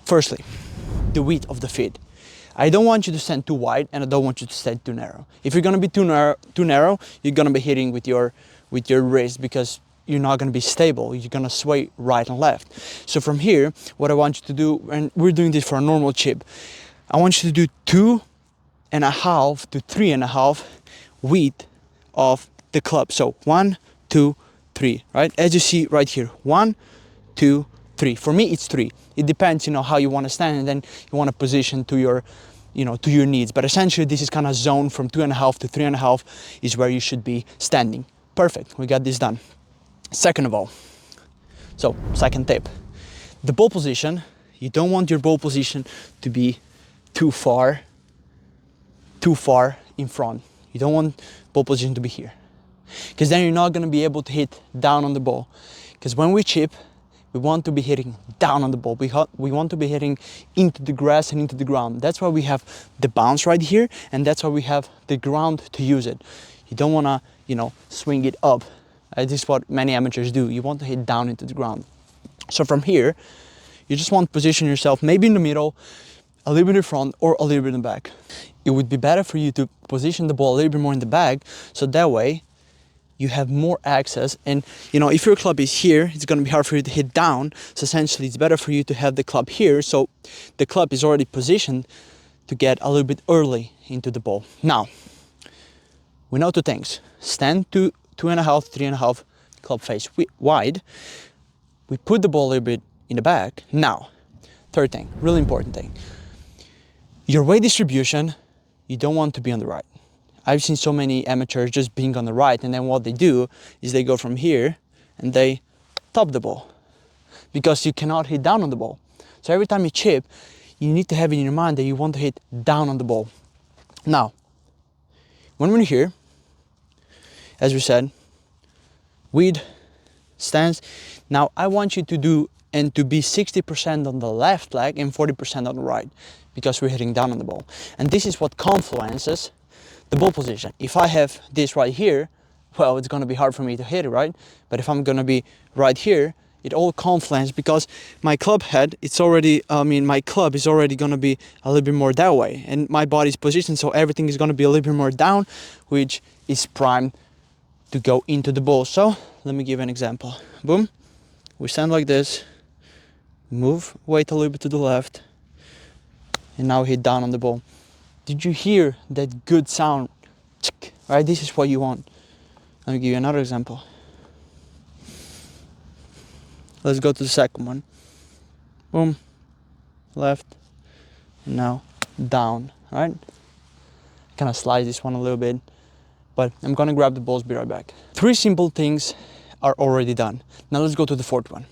Firstly, the width of the feet. I don't want you to stand too wide and I don't want you to stand too narrow. If you're gonna be too narrow, you're gonna be hitting with your wrist because you're not gonna be stable. You're gonna sway right and left. So from here, what I want you to do, and we're doing this for a normal chip, I want you to do 2.5 to 3.5 width of the club. So 1, 2, 3, right? As you see right here, 1, 2, 3. For me, it's 3. It depends, how you want to stand, and then you want to position to your, to your needs. But essentially, this is kind of zone from 2.5 to 3.5 is where you should be standing. Perfect. We got this done. Second of all, so second tip, the ball position. You don't want your ball position to be too far in front. You don't want ball position to be here, because then you're not going to be able to hit down on the ball. Because when we chip, we want to be hitting down on the ball. We want to be hitting into the grass and into the ground. That's why we have the bounce right here, and that's why we have the ground to use it. You don't want to, swing it up. This is what many amateurs do. You want to hit down into the ground. So from here, you just want to position yourself maybe in the middle, a little bit in front, or a little bit in the back. It would be better for you to position the ball a little bit more in the back, so that way you have more access. And if your club is here, it's going to be hard for you to hit down. So essentially, it's better for you to have the club here, so the club is already positioned to get a little bit early into the ball. Now, we know two things: stand to 2.5, 3.5 club face wide. We put the ball a little bit in the back. Now, third thing, really important thing: your weight distribution. You don't want to be on the right. I've seen so many amateurs just being on the right, and then what they do is they go from here and they top the ball, because you cannot hit down on the ball. So every time you chip, you need to have it in your mind that you want to hit down on the ball. Now, when we're here, as we said, width, stance. Now I want you to do and to be 60% on the left leg and 40% on the right, because we're hitting down on the ball. And this is what confluences the ball position. If I have this right here, well, it's going to be hard for me to hit it, right? But if I'm going to be right here, it all confluences, because my club head, my club is already going to be a little bit more that way, and my body's positioned, so everything is going to be a little bit more down, which is primed to go into the ball. So let me give an example. Boom. We stand like this, move weight a little bit to the left, and now hit down on the ball. Did you hear that good sound? Right, this is what you want. Let me give you another example. Let's go to the second one. Boom, left, and now down, right? Kind of slide this one a little bit, but I'm gonna grab the balls, be right back. 3 simple things are already done. Now let's go to the fourth one.